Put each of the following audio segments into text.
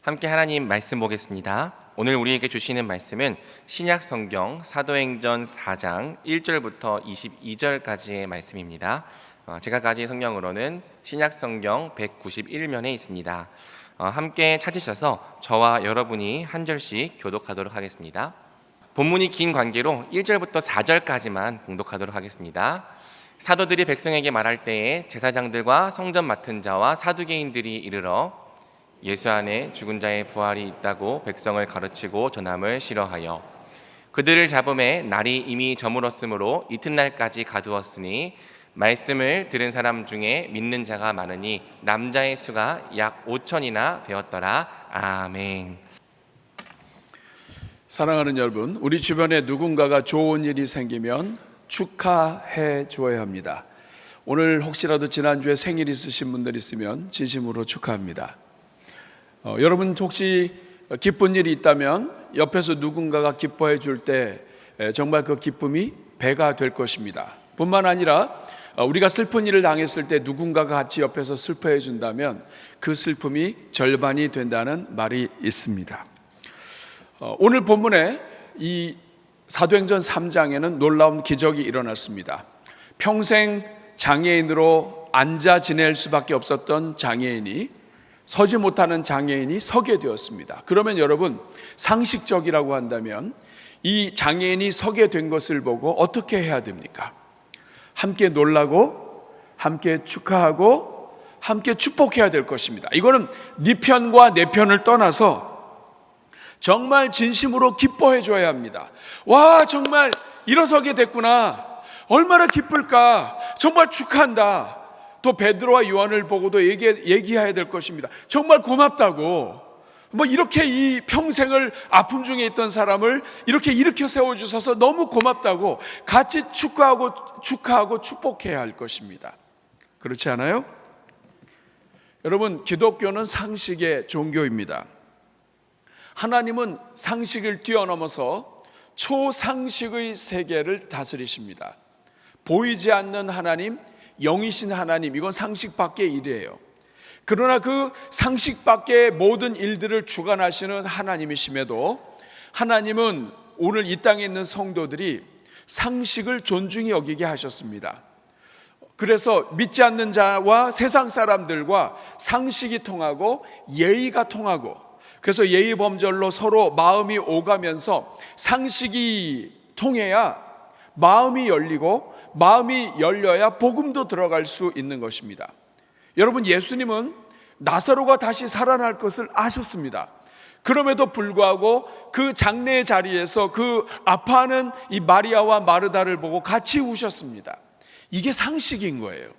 함께 하나님 말씀 보겠습니다. 오늘 우리에게 주시는 말씀은 신약 성경 사도행전 4장 1절부터 22절까지의 말씀입니다. 제가 가진 성경으로는 신약 성경 191면에 있습니다. 함께 찾으셔서 저와 여러분이 한 절씩 교독하도록 하겠습니다. 본문이 긴 관계로 1절부터 4절까지만 봉독하도록 하겠습니다. 사도들이 백성에게 말할 때에 제사장들과 성전 맡은 자와 사두개인들이 이르러 예수 안에 죽은 자의 부활이 있다고 백성을 가르치고 전함을 싫어하여 그들을 잡음에 날이 이미 저물었으므로 이튿날까지 가두었으니 말씀을 들은 사람 중에 믿는 자가 많으니 남자의 수가 약 5천이나 되었더라. 아멘. 사랑하는 여러분, 우리 주변에 누군가가 좋은 일이 생기면 축하해 주어야 합니다. 오늘 혹시라도 지난주에 생일 있으신 분들 있으면 진심으로 축하합니다. 여러분 혹시 기쁜 일이 있다면 옆에서 누군가가 기뻐해 줄 때 정말 그 기쁨이 배가 될 것입니다. 뿐만 아니라 우리가 슬픈 일을 당했을 때 누군가가 같이 옆에서 슬퍼해 준다면 그 슬픔이 절반이 된다는 말이 있습니다. 오늘 본문에 이 사도행전 3장에는 놀라운 기적이 일어났습니다. 평생 장애인으로 앉아 지낼 수밖에 없었던 장애인이 서지 못하는 장애인이 서게 되었습니다. 그러면 여러분, 상식적이라고 한다면 이 장애인이 서게 된 것을 보고 어떻게 해야 됩니까? 함께 놀라고 함께 축하하고 함께 축복해야 될 것입니다. 이거는 네 편과 내 편을 떠나서 정말 진심으로 기뻐해 줘야 합니다. 와, 정말 일어서게 됐구나. 얼마나 기쁠까. 정말 축하한다. 또 베드로와 요한을 보고도 얘기해야 될 것입니다. 정말 고맙다고. 이렇게 이 평생을 아픔 중에 있던 사람을 이렇게 일으켜 세워주셔서 너무 고맙다고 같이 축하하고 축복해야 할 것입니다. 그렇지 않아요? 여러분, 기독교는 상식의 종교입니다. 하나님은 상식을 뛰어넘어서 초상식의 세계를 다스리십니다. 보이지 않는 하나님, 영이신 하나님, 이건 상식 밖의 일이에요. 그러나 그 상식 밖의 모든 일들을 주관하시는 하나님이심에도 하나님은 오늘 이 땅에 있는 성도들이 상식을 존중히 여기게 하셨습니다. 그래서 믿지 않는 자와 세상 사람들과 상식이 통하고 예의가 통하고, 그래서 예의 범절로 서로 마음이 오가면서 상식이 통해야 마음이 열리고 마음이 열려야 복음도 들어갈 수 있는 것입니다. 여러분, 예수님은 나사로가 다시 살아날 것을 아셨습니다. 그럼에도 불구하고 그 장례의 자리에서 그 아파하는 이 마리아와 마르다를 보고 같이 우셨습니다. 이게 상식인 거예요.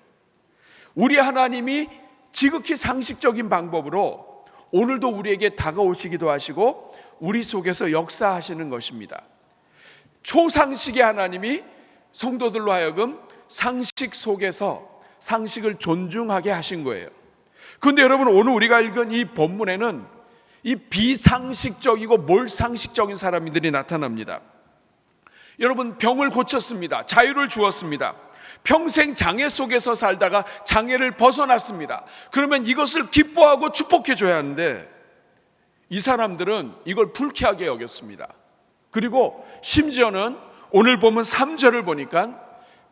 우리 하나님이 지극히 상식적인 방법으로 오늘도 우리에게 다가오시기도 하시고 우리 속에서 역사하시는 것입니다. 초상식의 하나님이 성도들로 하여금 상식 속에서 상식을 존중하게 하신 거예요. 그런데 여러분, 오늘 우리가 읽은 이 본문에는 이 비상식적이고 몰상식적인 사람들이 나타납니다. 여러분, 병을 고쳤습니다. 자유를 주었습니다. 평생 장애 속에서 살다가 장애를 벗어났습니다. 그러면 이것을 기뻐하고 축복해 줘야 하는데 이 사람들은 이걸 불쾌하게 여겼습니다. 그리고 심지어는 오늘 보면 3절을 보니까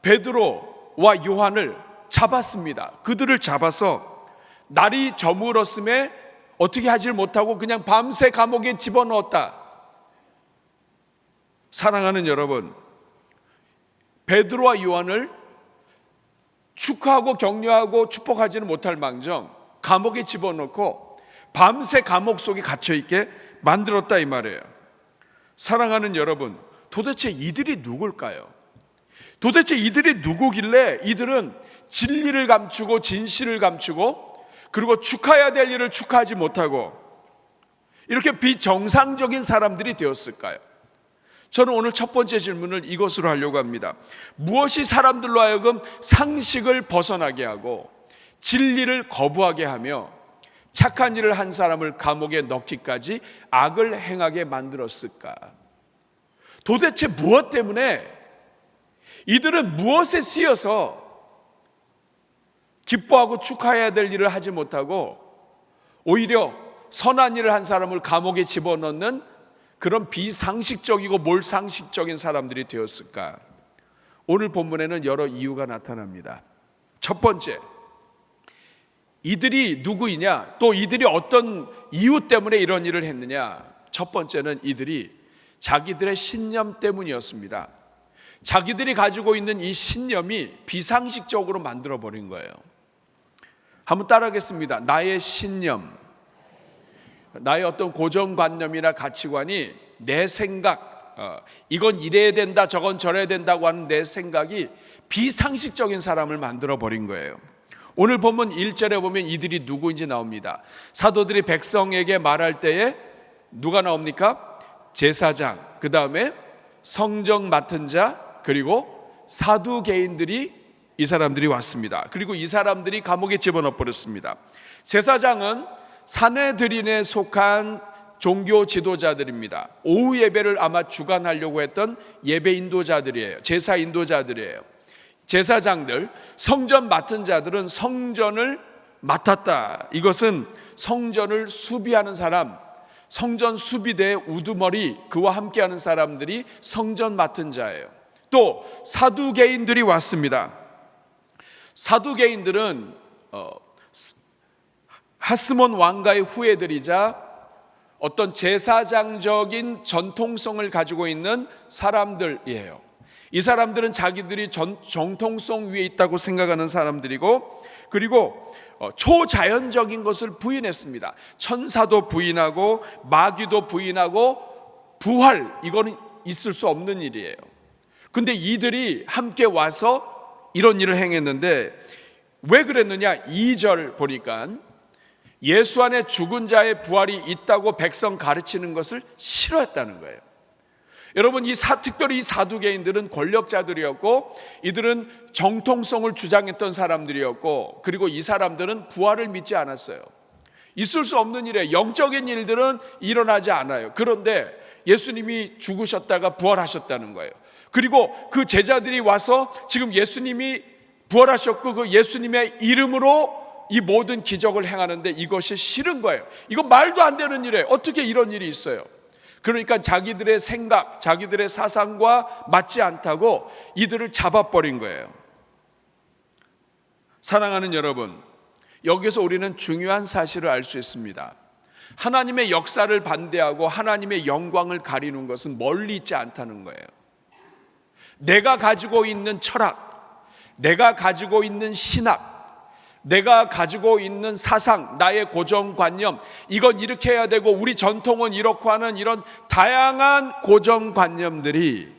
베드로와 요한을 잡았습니다. 그들을 잡아서 날이 저물었음에 어떻게 하질 못하고 그냥 밤새 감옥에 집어넣었다. 사랑하는 여러분, 베드로와 요한을 축하하고 격려하고 축복하지는 못할 망정 감옥에 집어넣고 밤새 감옥 속에 갇혀있게 만들었다, 이 말이에요. 사랑하는 여러분, 도대체 이들이 누굴까요? 도대체 이들이 누구길래 이들은 진리를 감추고 진실을 감추고 그리고 축하해야 될 일을 축하하지 못하고 이렇게 비정상적인 사람들이 되었을까요? 저는 오늘 첫 번째 질문을 이것으로 하려고 합니다. 무엇이 사람들로 하여금 상식을 벗어나게 하고 진리를 거부하게 하며 착한 일을 한 사람을 감옥에 넣기까지 악을 행하게 만들었을까? 도대체 무엇 때문에 이들은 무엇에 쓰여서 기뻐하고 축하해야 될 일을 하지 못하고 오히려 선한 일을 한 사람을 감옥에 집어넣는 그런 비상식적이고 몰상식적인 사람들이 되었을까? 오늘 본문에는 여러 이유가 나타납니다. 첫 번째, 이들이 누구이냐, 또 이들이 어떤 이유 때문에 이런 일을 했느냐. 첫 번째는 이들이 자기들의 신념 때문이었습니다. 자기들이 가지고 있는 이 신념이 비상식적으로 만들어버린 거예요. 한번 따라하겠습니다. 나의 신념, 나의 어떤 고정관념이나 가치관이, 내 생각, 이건 이래야 된다, 저건 저래야 된다고 하는 내 생각이 비상식적인 사람을 만들어버린 거예요. 오늘 본문 1절에 보면 이들이 누구인지 나옵니다. 사도들이 백성에게 말할 때에 누가 나옵니까? 제사장, 그 다음에 성정 맡은 자, 그리고 사두개인들이, 이 사람들이 왔습니다. 그리고 이 사람들이 감옥에 집어넣어 버렸습니다. 제사장은 사내들인에 속한 종교 지도자들입니다. 오후 예배를 아마 주관하려고 했던 예배 인도자들이에요. 제사 인도자들이에요. 제사장들, 성전 맡은 자들은 성전을 맡았다. 이것은 성전을 수비하는 사람, 성전 수비대의 우두머리, 그와 함께하는 사람들이 성전 맡은 자예요. 또 사두개인들이 왔습니다. 사두개인들은 하스몬 왕가의 후예들이자 어떤 제사장적인 전통성을 가지고 있는 사람들이에요. 이 사람들은 자기들이 정통성 위에 있다고 생각하는 사람들이고, 그리고 초자연적인 것을 부인했습니다. 천사도 부인하고 마귀도 부인하고 부활, 이거는 있을 수 없는 일이에요. 근데 이들이 함께 와서 이런 일을 행했는데 왜 그랬느냐? 2절 보니까 예수 안에 죽은 자의 부활이 있다고 백성 가르치는 것을 싫어했다는 거예요. 여러분, 특별히 이 사두개인들은 권력자들이었고, 이들은 정통성을 주장했던 사람들이었고, 그리고 이 사람들은 부활을 믿지 않았어요. 있을 수 없는 일에 영적인 일들은 일어나지 않아요. 그런데 예수님이 죽으셨다가 부활하셨다는 거예요. 그리고 그 제자들이 와서 지금 예수님이 부활하셨고 그 예수님의 이름으로 이 모든 기적을 행하는데 이것이 싫은 거예요. 이거 말도 안 되는 일이에요. 어떻게 이런 일이 있어요? 그러니까 자기들의 생각, 자기들의 사상과 맞지 않다고 이들을 잡아버린 거예요. 사랑하는 여러분, 여기서 우리는 중요한 사실을 알 수 있습니다. 하나님의 역사를 반대하고 하나님의 영광을 가리는 것은 멀리 있지 않다는 거예요. 내가 가지고 있는 철학, 내가 가지고 있는 신학, 내가 가지고 있는 사상, 나의 고정관념, 이건 이렇게 해야 되고 우리 전통은 이렇고 하는 이런 다양한 고정관념들이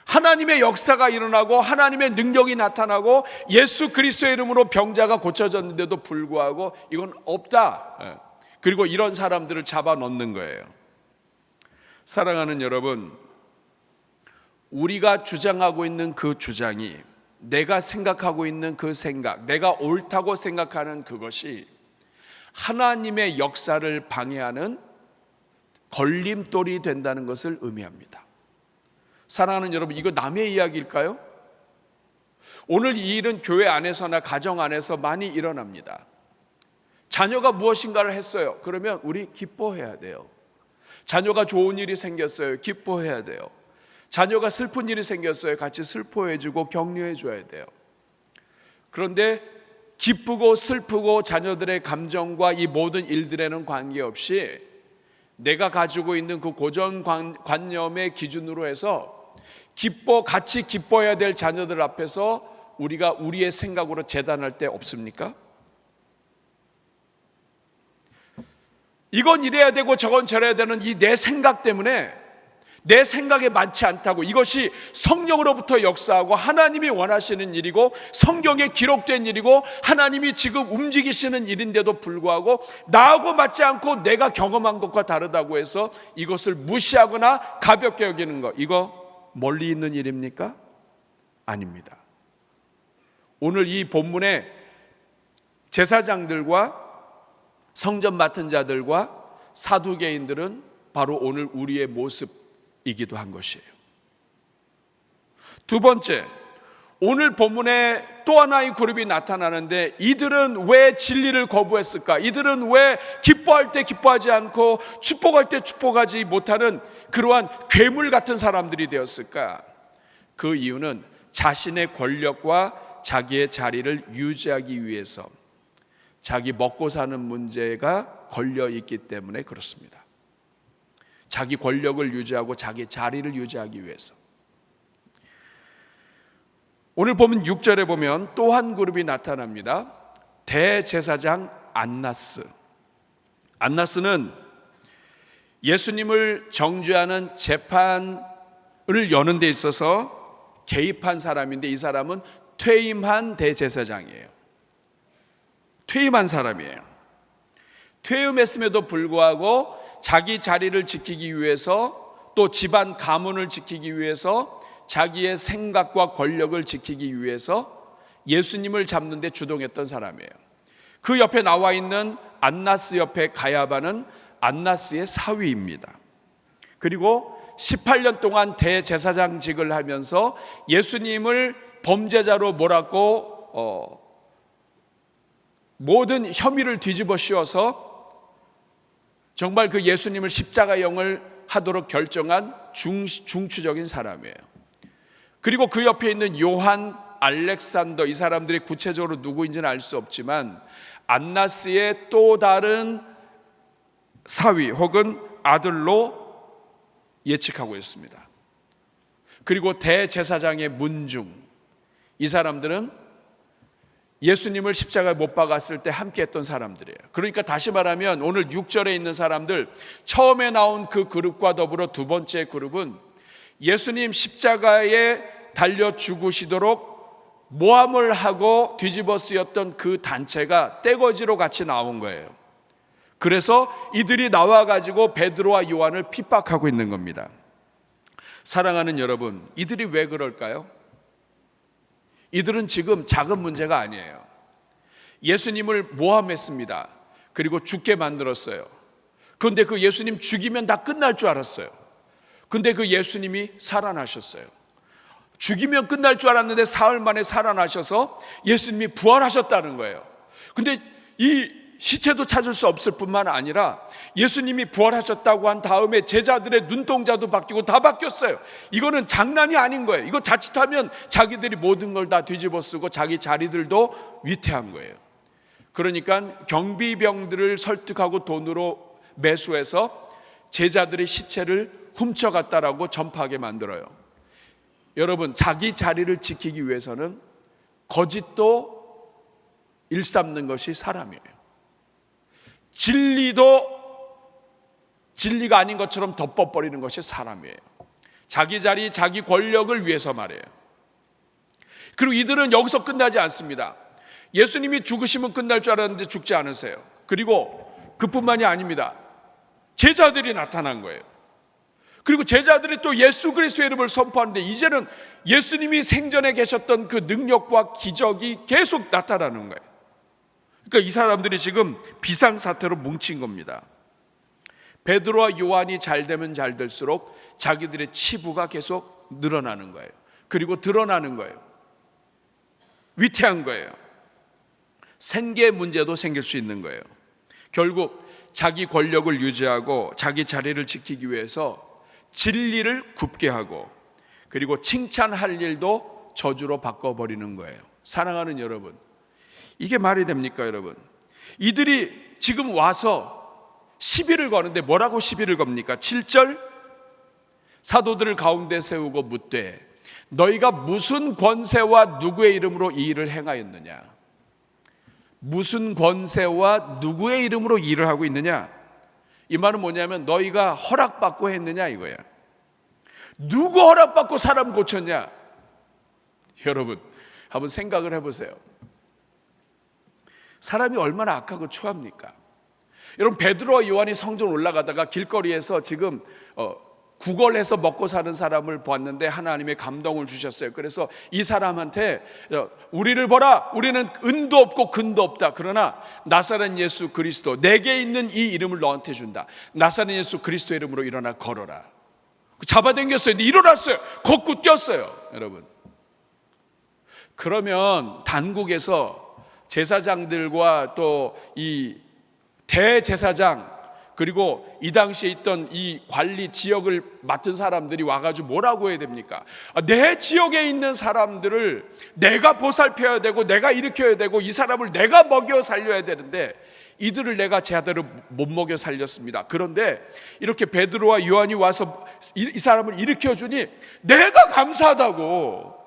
하나님의 역사가 일어나고 하나님의 능력이 나타나고 예수 그리스도의 이름으로 병자가 고쳐졌는데도 불구하고 이건 없다. 그리고 이런 사람들을 잡아넣는 거예요. 사랑하는 여러분, 우리가 주장하고 있는 그 주장이, 내가 생각하고 있는 그 생각, 내가 옳다고 생각하는 그것이 하나님의 역사를 방해하는 걸림돌이 된다는 것을 의미합니다. 사랑하는 여러분, 이거 남의 이야기일까요? 오늘 이 일은 교회 안에서나 가정 안에서 많이 일어납니다. 자녀가 무엇인가를 했어요. 그러면 우리 기뻐해야 돼요. 자녀가 좋은 일이 생겼어요. 기뻐해야 돼요. 자녀가 슬픈 일이 생겼어요. 같이 슬퍼해주고 격려해줘야 돼요. 그런데 기쁘고 슬프고 자녀들의 감정과 이 모든 일들에는 관계없이 내가 가지고 있는 그 고정관념의 기준으로 해서 같이 기뻐해야 될 자녀들 앞에서 우리가 우리의 생각으로 재단할 때 없습니까? 이건 이래야 되고 저건 저래야 되는 이 내 생각 때문에 내 생각에 맞지 않다고, 이것이 성령으로부터 역사하고 하나님이 원하시는 일이고 성경에 기록된 일이고 하나님이 지금 움직이시는 일인데도 불구하고 나하고 맞지 않고 내가 경험한 것과 다르다고 해서 이것을 무시하거나 가볍게 여기는 것, 이거 멀리 있는 일입니까? 아닙니다. 오늘 이 본문에 제사장들과 성전 맡은 자들과 사두개인들은 바로 오늘 우리의 모습이기도 한 것이에요. 두 번째, 오늘 본문에 또 하나의 그룹이 나타나는데, 이들은 왜 진리를 거부했을까? 이들은 왜 기뻐할 때 기뻐하지 않고 축복할 때 축복하지 못하는 그러한 괴물 같은 사람들이 되었을까? 그 이유는 자신의 권력과 자기의 자리를 유지하기 위해서, 자기 먹고 사는 문제가 걸려 있기 때문에 그렇습니다. 자기 권력을 유지하고 자기 자리를 유지하기 위해서. 오늘 보면 6절에 보면 또 한 그룹이 나타납니다. 대제사장 안나스. 안나스는 예수님을 정죄하는 재판을 여는 데 있어서 개입한 사람인데, 이 사람은 퇴임한 대제사장이에요. 퇴임한 사람이에요. 퇴임했음에도 불구하고 자기 자리를 지키기 위해서, 또 집안 가문을 지키기 위해서, 자기의 생각과 권력을 지키기 위해서 예수님을 잡는 데 주동했던 사람이에요. 그 옆에 나와 있는 안나스 옆에 가야바는 안나스의 사위입니다. 그리고 18년 동안 대제사장직을 하면서 예수님을 범죄자로 몰았고 모든 혐의를 뒤집어 씌워서 정말 그 예수님을 십자가형을 하도록 결정한 중추적인 사람이에요. 그리고 그 옆에 있는 요한, 알렉산더, 이 사람들이 구체적으로 누구인지는 알 수 없지만 안나스의 또 다른 사위 혹은 아들로 예측하고 있습니다. 그리고 대제사장의 문중, 이 사람들은 예수님을 십자가에 못 박았을 때 함께 했던 사람들이에요. 그러니까 다시 말하면 오늘 6절에 있는 사람들, 처음에 나온 그 그룹과 더불어 두 번째 그룹은 예수님 십자가에 달려 죽으시도록 모함을 하고 뒤집어 쓰였던 그 단체가 떼거지로 같이 나온 거예요. 그래서 이들이 나와가지고 베드로와 요한을 핍박하고 있는 겁니다. 사랑하는 여러분, 이들이 왜 그럴까요? 이들은 지금 작은 문제가 아니에요. 예수님을 모함했습니다. 그리고 죽게 만들었어요. 그런데 그 예수님 죽이면 다 끝날 줄 알았어요. 근데 그 예수님이 살아나셨어요. 죽이면 끝날 줄 알았는데 사흘 만에 살아나셔서 예수님이 부활하셨다는 거예요. 근데 이 시체도 찾을 수 없을 뿐만 아니라 예수님이 부활하셨다고 한 다음에 제자들의 눈동자도 바뀌고 다 바뀌었어요. 이거는 장난이 아닌 거예요. 이거 자칫하면 자기들이 모든 걸 다 뒤집어 쓰고 자기 자리들도 위태한 거예요. 그러니까 경비병들을 설득하고 돈으로 매수해서 제자들의 시체를 훔쳐갔다라고 전파하게 만들어요. 여러분, 자기 자리를 지키기 위해서는 거짓도 일삼는 것이 사람이에요. 진리도 진리가 아닌 것처럼 덮어버리는 것이 사람이에요. 자기 자리, 자기 권력을 위해서 말이에요. 그리고 이들은 여기서 끝나지 않습니다. 예수님이 죽으시면 끝날 줄 알았는데 죽지 않으세요. 그리고 그뿐만이 아닙니다. 제자들이 나타난 거예요. 그리고 제자들이 또 예수 그리스도의 이름을 선포하는데, 이제는 예수님이 생전에 계셨던 그 능력과 기적이 계속 나타나는 거예요. 그러니까 이 사람들이 지금 비상사태로 뭉친 겁니다. 베드로와 요한이 잘 되면 잘 될수록 자기들의 치부가 계속 늘어나는 거예요. 그리고 드러나는 거예요. 위태한 거예요. 생계 문제도 생길 수 있는 거예요. 결국 자기 권력을 유지하고 자기 자리를 지키기 위해서 진리를 굽게 하고, 그리고 칭찬할 일도 저주로 바꿔버리는 거예요. 사랑하는 여러분, 이게 말이 됩니까 여러분? 이들이 지금 와서 시비를 거는데 뭐라고 시비를 겁니까? 7절, 사도들을 가운데 세우고 묻되 너희가 무슨 권세와 누구의 이름으로 이 일을 행하였느냐? 무슨 권세와 누구의 이름으로 이 일을 하고 있느냐? 이 말은 뭐냐면 너희가 허락받고 했느냐 이거야. 누구 허락받고 사람 고쳤냐? 여러분, 한번 생각을 해보세요. 사람이 얼마나 악하고 추합니까? 여러분, 베드로와 요한이 성전 올라가다가 길거리에서 지금 구걸해서 먹고 사는 사람을 보았는데 하나님의 감동을 주셨어요. 그래서 이 사람한테 우리를 보라, 우리는 은도 없고 근도 없다. 그러나 나사렛 예수 그리스도, 내게 있는 이 이름을 너한테 준다. 나사렛 예수 그리스도 이름으로 일어나 걸어라. 잡아당겼어요. 근데 일어났어요. 걷고 뛰었어요. 여러분, 그러면 단국에서 제사장들과 또 이 대제사장 그리고 이 당시에 있던 이 관리 지역을 맡은 사람들이 와가지고 뭐라고 해야 됩니까? 내 지역에 있는 사람들을 내가 보살펴야 되고 내가 일으켜야 되고 이 사람을 내가 먹여 살려야 되는데 이들을 내가 제 아들을 못 먹여 살렸습니다. 그런데 이렇게 베드로와 요한이 와서 이 사람을 일으켜 주니 내가 감사하다고.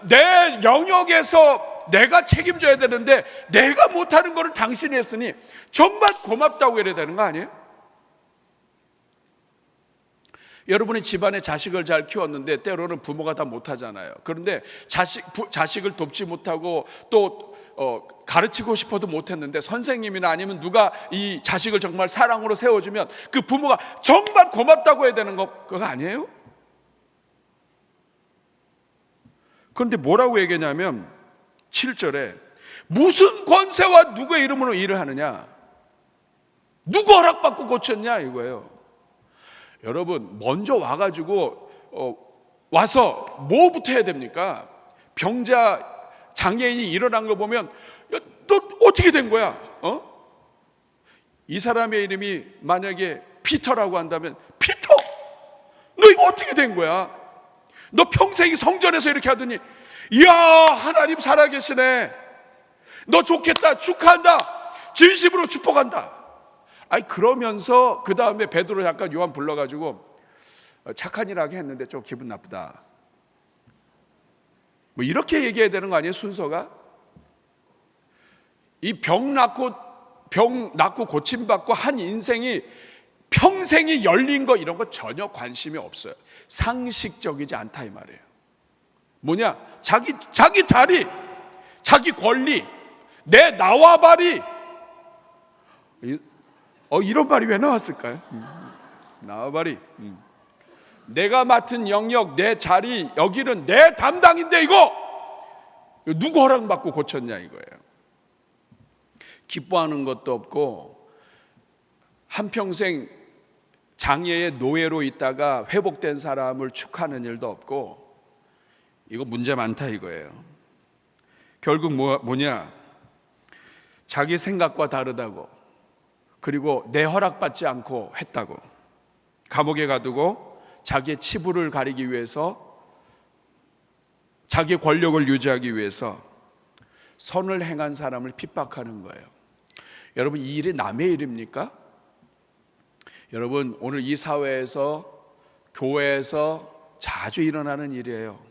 내 영역에서 내가 책임져야 되는데 내가 못하는 거를 당신이 했으니 정말 고맙다고 해야 되는 거 아니에요? 여러분이 집안에 자식을 잘 키웠는데 때로는 부모가 다 못하잖아요. 그런데 자식을 돕지 못하고 또 가르치고 싶어도 못했는데 선생님이나 아니면 누가 이 자식을 정말 사랑으로 세워주면 그 부모가 정말 고맙다고 해야 되는 거 그거 아니에요? 그런데 뭐라고 얘기하냐면 7절에 무슨 권세와 누구의 이름으로 일을 하느냐, 누구 허락받고 고쳤냐 이거예요. 여러분 먼저 와가지고 와서 뭐부터 해야 됩니까? 병자 장애인이 일어난 거 보면 너 어떻게 된 거야? 이 사람의 이름이 만약에 피터라고 한다면 피터 너 이거 어떻게 된 거야? 너 평생이 성전에서 이렇게 하더니 이야 하나님 살아계시네, 너 좋겠다, 축하한다, 진심으로 축복한다. 아니 그러면서 그 다음에 베드로 약간 요한 불러가지고 착한 일 하게 했는데 좀 기분 나쁘다 뭐 이렇게 얘기해야 되는 거 아니에요? 순서가 이 병 낳고 고침받고 한 인생이 평생이 열린 거 이런 거 전혀 관심이 없어요. 상식적이지 않다 이 말이에요. 뭐냐? 자기 자리, 자기 권리, 내 나와바리. 이런 말이 왜 나왔을까요? 나와바리. 내가 맡은 영역, 내 자리, 여기는 내 담당인데 이거 누구 허락받고 고쳤냐 이거예요. 기뻐하는 것도 없고 한평생 장애의 노예로 있다가 회복된 사람을 축하하는 일도 없고 이거 문제 많다 이거예요. 결국 뭐냐? 자기 생각과 다르다고, 그리고 내 허락받지 않고 했다고, 감옥에 가두고 자기의 치부를 가리기 위해서, 자기의 권력을 유지하기 위해서 선을 행한 사람을 핍박하는 거예요. 여러분 이 일이 남의 일입니까? 여러분 오늘 이 사회에서, 교회에서 자주 일어나는 일이에요.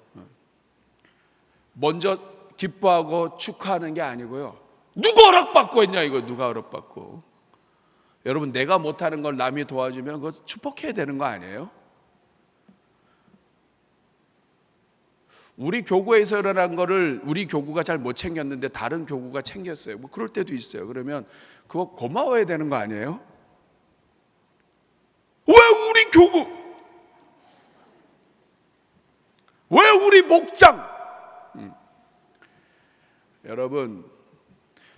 먼저 기뻐하고 축하하는 게 아니고요, 누가 허락받고 했냐 이거, 누가 허락받고. 여러분 내가 못하는 걸 남이 도와주면 그거 축복해야 되는 거 아니에요? 우리 교구에서 일어난 거를 우리 교구가 잘 못 챙겼는데 다른 교구가 챙겼어요. 뭐 그럴 때도 있어요. 그러면 그거 고마워야 되는 거 아니에요? 왜 우리 교구, 왜 우리 목장? 여러분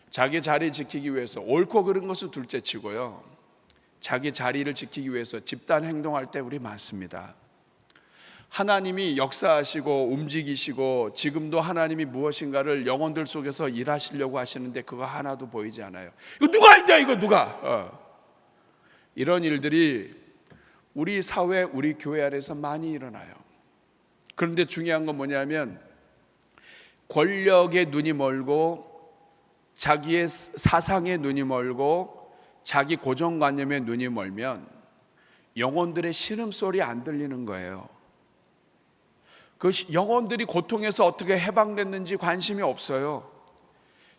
자기 자리 지키기 위해서 옳고 그른 것을 둘째치고요, 자기 자리를 지키기 위해서 집단 행동할 때 우리 많습니다. 하나님이 역사하시고 움직이시고 지금도 하나님이 무엇인가를 영혼들 속에서 일하시려고 하시는데 그거 하나도 보이지 않아요. 이거 누가 했냐 이거 누가? 이런 일들이 우리 사회, 우리 교회 안에서 많이 일어나요. 그런데 중요한 건 뭐냐면 권력에 눈이 멀고 자기의 사상에 눈이 멀고 자기 고정관념에 눈이 멀면 영혼들의 신음소리 안 들리는 거예요. 그 영혼들이 고통에서 어떻게 해방됐는지 관심이 없어요.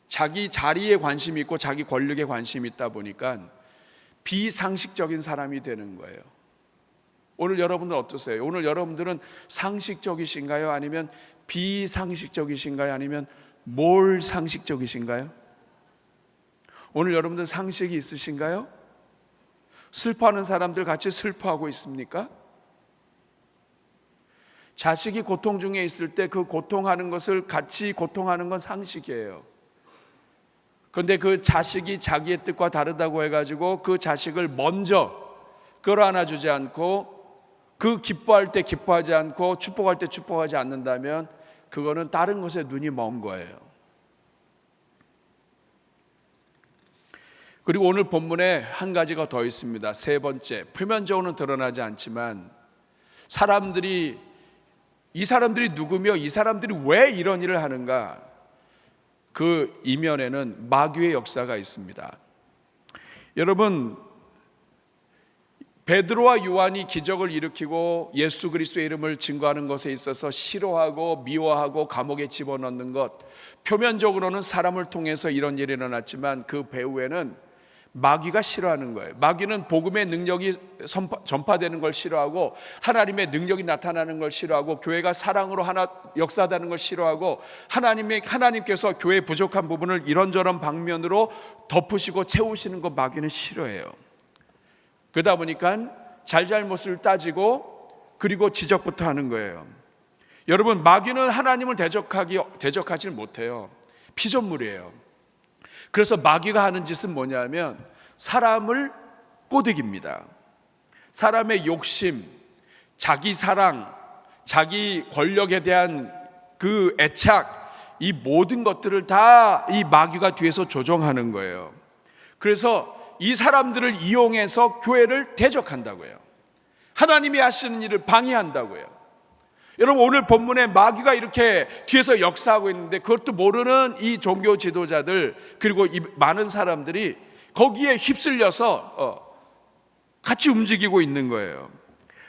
자기 자리에 관심이 있고 자기 권력에 관심이 있다 보니까 비상식적인 사람이 되는 거예요. 오늘 여러분들 어떠세요? 오늘 여러분들은 상식적이신가요? 아니면 비상식적이신가요? 아니면 뭘 상식적이신가요? 오늘 여러분들 상식이 있으신가요? 슬퍼하는 사람들 같이 슬퍼하고 있습니까? 자식이 고통 중에 있을 때 그 고통하는 것을 같이 고통하는 건 상식이에요. 그런데 그 자식이 자기의 뜻과 다르다고 해가지고 그 자식을 먼저 끌어안아 주지 않고 그 기뻐할 때 기뻐하지 않고 축복할 때 축복하지 않는다면 그거는 다른 것에 눈이 먼 거예요. 그리고 오늘 본문에 한 가지가 더 있습니다. 세 번째, 표면적으로는 드러나지 않지만 이 사람들이 누구며 이 사람들이 왜 이런 일을 하는가, 그 이면에는 마귀의 역사가 있습니다. 여러분, 베드로와 요한이 기적을 일으키고 예수 그리스도의 이름을 증거하는 것에 있어서 싫어하고 미워하고 감옥에 집어넣는 것, 표면적으로는 사람을 통해서 이런 일이 일어났지만 그 배후에는 마귀가 싫어하는 거예요. 마귀는 복음의 능력이 전파되는 걸 싫어하고, 하나님의 능력이 나타나는 걸 싫어하고, 교회가 사랑으로 하나 역사하는 걸 싫어하고, 하나님께서 교회의 부족한 부분을 이런저런 방면으로 덮으시고 채우시는 거 마귀는 싫어해요. 그러다 보니까 잘잘못을 따지고 그리고 지적부터 하는 거예요. 여러분, 마귀는 하나님을 대적하지 못해요. 피조물이에요. 그래서 마귀가 하는 짓은 뭐냐면 사람을 꼬드깁니다. 사람의 욕심, 자기 사랑, 자기 권력에 대한 그 애착, 이 모든 것들을 다 이 마귀가 뒤에서 조종하는 거예요. 그래서 이 사람들을 이용해서 교회를 대적한다고요. 하나님이 하시는 일을 방해한다고요. 여러분, 오늘 본문에 마귀가 이렇게 뒤에서 역사하고 있는데 그것도 모르는 이 종교 지도자들, 그리고 이 많은 사람들이 거기에 휩쓸려서 같이 움직이고 있는 거예요.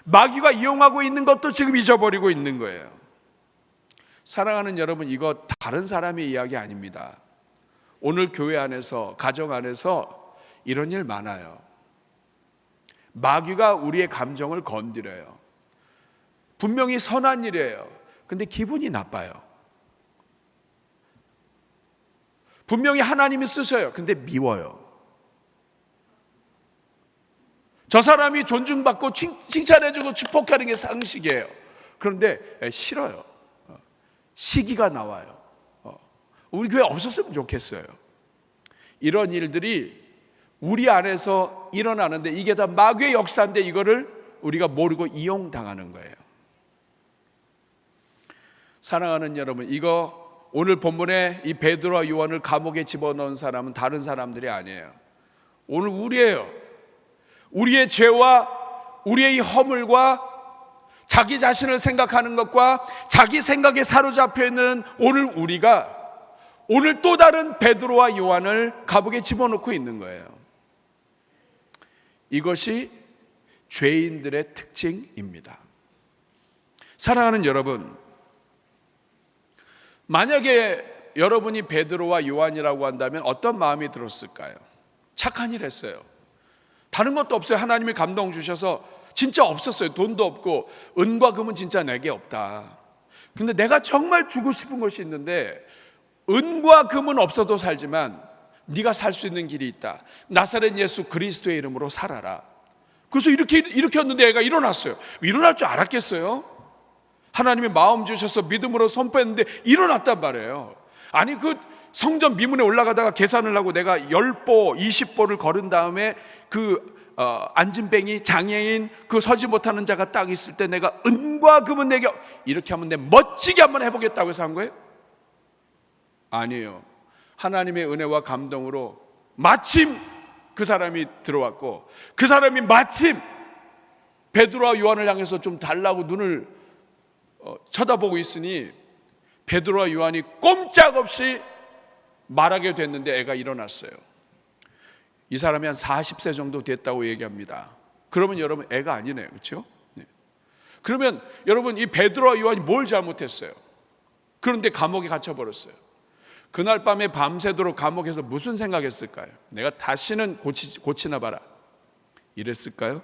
마귀가 이용하고 있는 것도 지금 잊어버리고 있는 거예요. 사랑하는 여러분, 이거 다른 사람의 이야기 아닙니다. 오늘 교회 안에서, 가정 안에서 이런 일 많아요. 마귀가 우리의 감정을 건드려요. 분명히 선한 일이에요. 근데 기분이 나빠요. 분명히 하나님이 쓰셔요. 근데 미워요. 저 사람이 존중받고 칭찬해주고 축복하는 게 상식이에요. 그런데 싫어요. 시기가 나와요. 우리 교회 없었으면 좋겠어요. 이런 일들이 우리 안에서 일어나는데 이게 다 마귀의 역사인데 이거를 우리가 모르고 이용당하는 거예요. 사랑하는 여러분, 이거 오늘 본문에 이 베드로와 요한을 감옥에 집어넣은 사람은 다른 사람들이 아니에요. 오늘 우리예요. 우리의 죄와 우리의 이 허물과 자기 자신을 생각하는 것과 자기 생각에 사로잡혀 있는 오늘 우리가 오늘 또 다른 베드로와 요한을 감옥에 집어넣고 있는 거예요. 이것이 죄인들의 특징입니다. 사랑하는 여러분, 만약에 여러분이 베드로와 요한이라고 한다면 어떤 마음이 들었을까요? 착한 일 했어요. 다른 것도 없어요. 하나님이 감동 주셔서 진짜 없었어요. 돈도 없고 은과 금은 진짜 내게 없다. 근데 내가 정말 주고 싶은 것이 있는데 은과 금은 없어도 살지만 네가 살 수 있는 길이 있다. 나사렛 예수 그리스도의 이름으로 살아라. 그래서 이렇게 했는데 애가 일어났어요. 일어날 줄 알았겠어요? 하나님이 마음 주셔서 믿음으로 선포했는데 일어났단 말이에요. 아니, 그 성전 미문에 올라가다가 계산을 하고 내가 10보 20보를 걸은 다음에 안진뱅이 장애인 그 서지 못하는 자가 딱 있을 때 내가 은과 금은 내게 이렇게 하면 내 멋지게 한번 해보겠다고 해서 한 거예요? 아니에요. 하나님의 은혜와 감동으로 마침 그 사람이 들어왔고 그 사람이 마침 베드로와 요한을 향해서 좀 달라고 눈을 쳐다보고 있으니 베드로와 요한이 꼼짝없이 말하게 됐는데 애가 일어났어요. 이 사람이 한 40세 정도 됐다고 얘기합니다. 그러면 여러분 애가 아니네요. 그렇죠? 네. 그러면 여러분 이 베드로와 요한이 뭘 잘못했어요? 그런데 감옥에 갇혀버렸어요. 그날 밤에 밤새도록 감옥에서 무슨 생각했을까요? 내가 다시는 고치나 봐라 이랬을까요?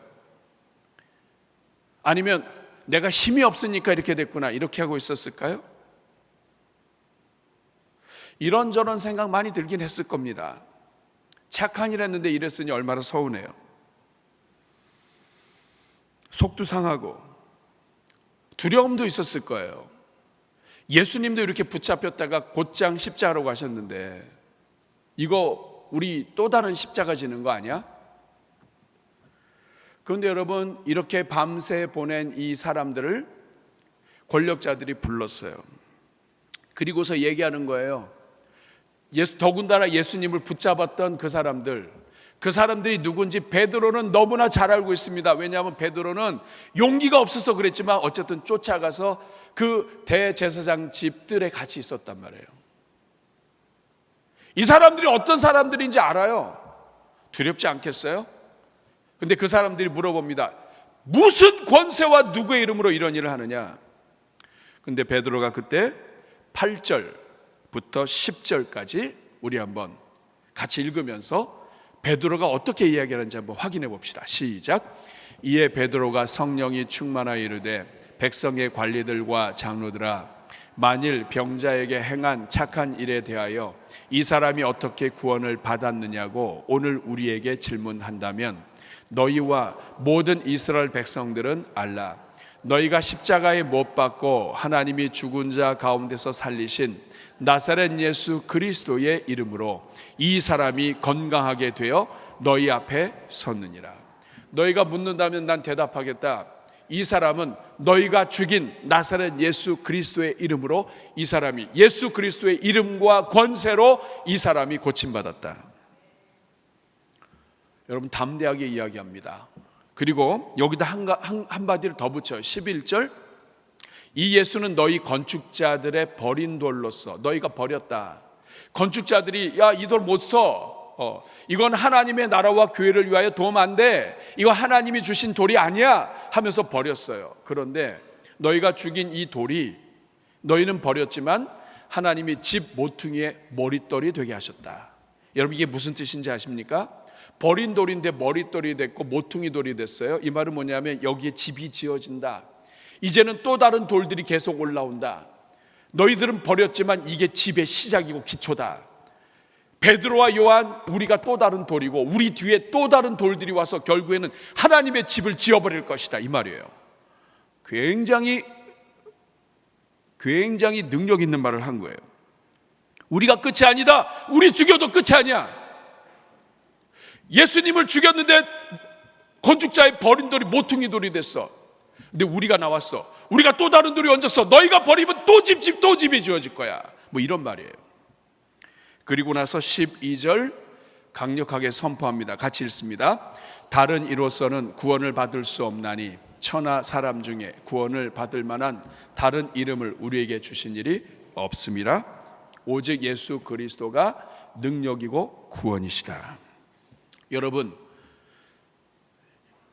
아니면 내가 힘이 없으니까 이렇게 됐구나 이렇게 하고 있었을까요? 이런저런 생각 많이 들긴 했을 겁니다. 착한 일 했는데 이랬으니 얼마나 서운해요. 속도 상하고 두려움도 있었을 거예요. 예수님도 이렇게 붙잡혔다가 곧장 십자가로 가셨는데 이거 우리 또 다른 십자가 지는 거 아니야? 그런데 여러분, 이렇게 밤새 보낸 이 사람들을 권력자들이 불렀어요. 그리고서 얘기하는 거예요. 더군다나 예수님을 붙잡았던 그 사람들이 누군지 베드로는 너무나 잘 알고 있습니다. 왜냐하면 베드로는 용기가 없어서 그랬지만 어쨌든 쫓아가서 그 대제사장 집들에 같이 있었단 말이에요. 이 사람들이 어떤 사람들인지 알아요. 두렵지 않겠어요? 근데 그 사람들이 물어봅니다. 무슨 권세와 누구의 이름으로 이런 일을 하느냐? 근데 베드로가 그때 8절부터 10절까지 우리 한번 같이 읽으면서 베드로가 어떻게 이야기하는지 한번 확인해 봅시다. 시작. 이에 베드로가 성령이 충만하여 이르되 백성의 관리들과 장로들아, 만일 병자에게 행한 착한 일에 대하여 이 사람이 어떻게 구원을 받았느냐고 오늘 우리에게 질문한다면 너희와 모든 이스라엘 백성들은 알라. 너희가 십자가에 못 박고 하나님이 죽은 자 가운데서 살리신 나사렛 예수 그리스도의 이름으로 이 사람이 건강하게 되어 너희 앞에 섰느니라. 너희가 묻는다면 난 대답하겠다. 이 사람은 너희가 죽인 나사렛 예수 그리스도의 이름으로 이 사람이 예수 그리스도의 이름과 권세로 이 사람이 고침받았다. 여러분 담대하게 이야기합니다. 그리고 여기다 한마디를 더 붙여요. 11절. 이 예수는 너희 건축자들의 버린 돌로서 너희가 버렸다. 건축자들이 야, 이 돌 못 써. 이건 하나님의 나라와 교회를 위하여 도움 안 돼. 이거 하나님이 주신 돌이 아니야 하면서 버렸어요. 그런데 너희가 죽인 이 돌이 너희는 버렸지만 하나님이 집 모퉁이의 머릿돌이 되게 하셨다. 여러분 이게 무슨 뜻인지 아십니까? 버린 돌인데 머릿돌이 됐고 모퉁이 돌이 됐어요. 이 말은 뭐냐면 여기에 집이 지어진다. 이제는 또 다른 돌들이 계속 올라온다. 너희들은 버렸지만 이게 집의 시작이고 기초다. 베드로와 요한, 우리가 또 다른 돌이고 우리 뒤에 또 다른 돌들이 와서 결국에는 하나님의 집을 지어버릴 것이다, 이 말이에요. 굉장히 능력 있는 말을 한 거예요. 우리가 끝이 아니다. 우리 죽여도 끝이 아니야. 예수님을 죽였는데 건축자의 버린 돌이 모퉁이 돌이 됐어. 근데 우리가 나왔어. 우리가 또 다른 돌이 얹었어. 너희가 버리면 또 집이 지어질 거야. 뭐 이런 말이에요. 그리고 나서 12절 강력하게 선포합니다. 같이 읽습니다. 다른 이로서는 구원을 받을 수 없나니 천하 사람 중에 구원을 받을 만한 다른 이름을 우리에게 주신 일이 없음이라. 오직 예수 그리스도가 능력이고 구원이시다. 여러분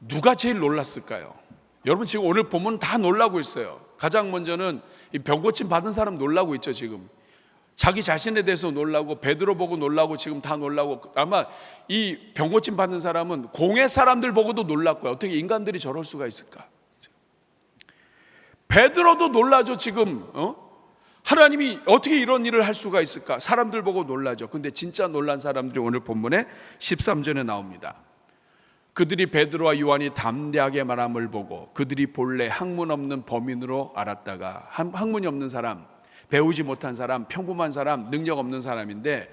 누가 제일 놀랐을까요? 여러분 지금 오늘 보면 다 놀라고 있어요. 가장 먼저는 이 병고침 받은 사람 놀라고 있죠. 지금 자기 자신에 대해서 놀라고 베드로 보고 놀라고 지금 다 놀라고. 아마 이 병고침 받는 사람은 공회 사람들 보고도 놀랐고요. 어떻게 인간들이 저럴 수가 있을까? 베드로도 놀라죠. 지금 하나님이 어떻게 이런 일을 할 수가 있을까? 사람들 보고 놀라죠. 근데 진짜 놀란 사람들이 오늘 본문에 13절에 나옵니다. 그들이 베드로와 요한이 담대하게 말함을 보고 그들이 본래 학문 없는 범인으로 알았다가, 학문이 없는 사람, 배우지 못한 사람, 평범한 사람, 능력 없는 사람인데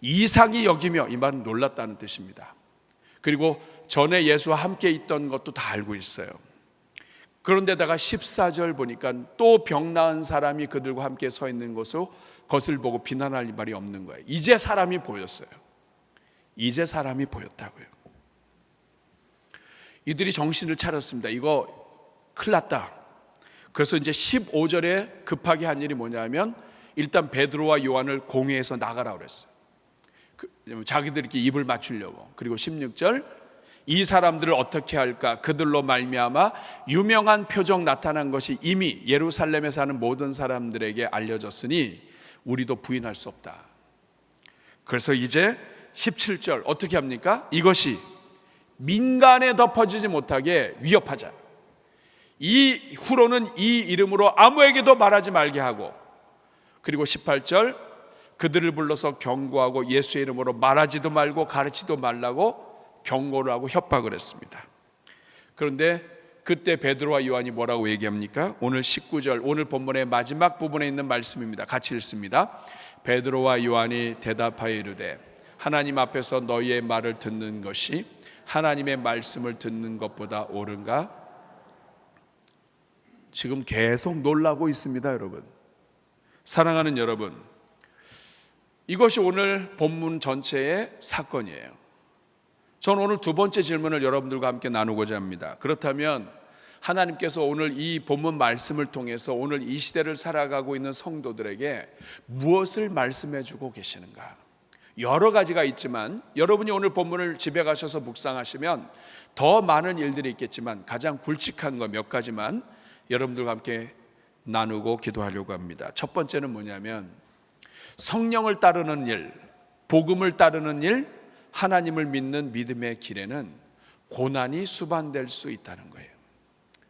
이상히 여기며, 이 말은 놀랐다는 뜻입니다. 그리고 전에 예수와 함께 있던 것도 다 알고 있어요. 그런데다가 14절 보니까 또 병 나은 사람이 그들과 함께 서 있는 것을 보고 비난할 말이 없는 거예요. 이제 사람이 보였어요. 이제 사람이 보였다고요. 이들이 정신을 차렸습니다. 이거 큰일 났다. 그래서 이제 15절에 급하게 한 일이 뭐냐면 일단 베드로와 요한을 공회에서 나가라 그랬어요. 자기들끼리 입을 맞추려고. 그리고 16절, 이 사람들을 어떻게 할까? 그들로 말미암아 유명한 표적 나타난 것이 이미 예루살렘에 사는 모든 사람들에게 알려졌으니 우리도 부인할 수 없다. 그래서 이제 17절 어떻게 합니까? 이것이 민간에 덮어지지 못하게 위협하자. 이후로는 이 이름으로 아무에게도 말하지 말게 하고, 그리고 18절 그들을 불러서 경고하고 예수의 이름으로 말하지도 말고 가르치도 말라고 경고를 하고 협박을 했습니다. 그런데 그때 베드로와 요한이 뭐라고 얘기합니까? 오늘 19절, 오늘 본문의 마지막 부분에 있는 말씀입니다. 같이 읽습니다. 베드로와 요한이 대답하여 이르되 하나님 앞에서 너희의 말을 듣는 것이 하나님의 말씀을 듣는 것보다 옳은가? 지금 계속 놀라고 있습니다, 여러분. 사랑하는 여러분, 이것이 오늘 본문 전체의 사건이에요. 저는 오늘 두 번째 질문을 여러분들과 함께 나누고자 합니다. 그렇다면 하나님께서 오늘 이 본문 말씀을 통해서 오늘 이 시대를 살아가고 있는 성도들에게 무엇을 말씀해 주고 계시는가? 여러 가지가 있지만 여러분이 오늘 본문을 집에 가셔서 묵상하시면 더 많은 일들이 있겠지만 가장 굵직한 거 몇 가지만 여러분들과 함께 나누고 기도하려고 합니다. 첫 번째는 뭐냐면 성령을 따르는 일, 복음을 따르는 일, 하나님을 믿는 믿음의 길에는 고난이 수반될 수 있다는 거예요.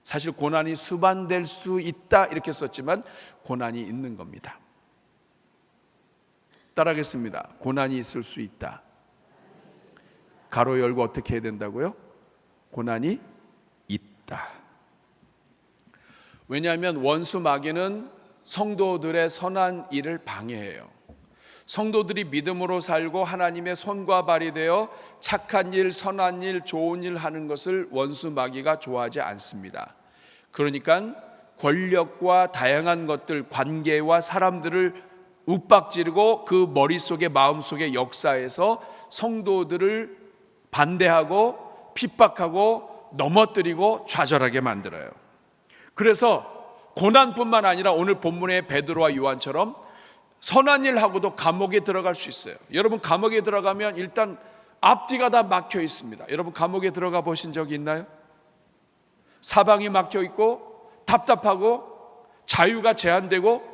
사실 고난이 수반될 수 있다 이렇게 썼지만 고난이 있는 겁니다. 따라하겠습니다. 고난이 있을 수 있다. 가로 열고 어떻게 해야 된다고요? 고난이 있다. 왜냐하면 원수 마귀는 성도들의 선한 일을 방해해요. 성도들이 믿음으로 살고 하나님의 손과 발이 되어 착한 일, 선한 일, 좋은 일 하는 것을 원수 마귀가 좋아하지 않습니다. 그러니까 권력과 다양한 것들, 관계와 사람들을 윽박지르고 그 머릿속에 마음속에 역사에서 성도들을 반대하고 핍박하고 넘어뜨리고 좌절하게 만들어요. 그래서 고난뿐만 아니라 오늘 본문의 베드로와 요한처럼 선한 일 하고도 감옥에 들어갈 수 있어요. 여러분 감옥에 들어가면 일단 앞뒤가 다 막혀 있습니다. 여러분 감옥에 들어가 보신 적이 있나요? 사방이 막혀 있고 답답하고 자유가 제한되고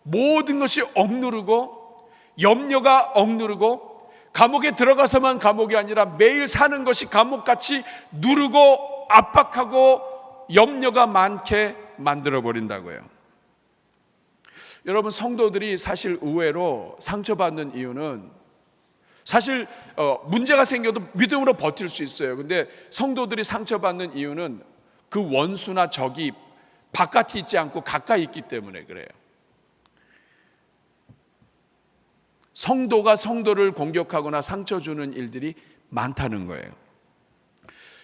모든 것이 억누르고 염려가 억누르고 감옥에 들어가서만 감옥이 아니라 매일 사는 것이 감옥같이 누르고 압박하고 염려가 많게 만들어버린다고요. 여러분 성도들이 사실 의외로 상처받는 이유는 사실 문제가 생겨도 믿음으로 버틸 수 있어요. 근데 성도들이 상처받는 이유는 그 원수나 적이 바깥에 있지 않고 가까이 있기 때문에 그래요. 성도가 성도를 공격하거나 상처 주는 일들이 많다는 거예요.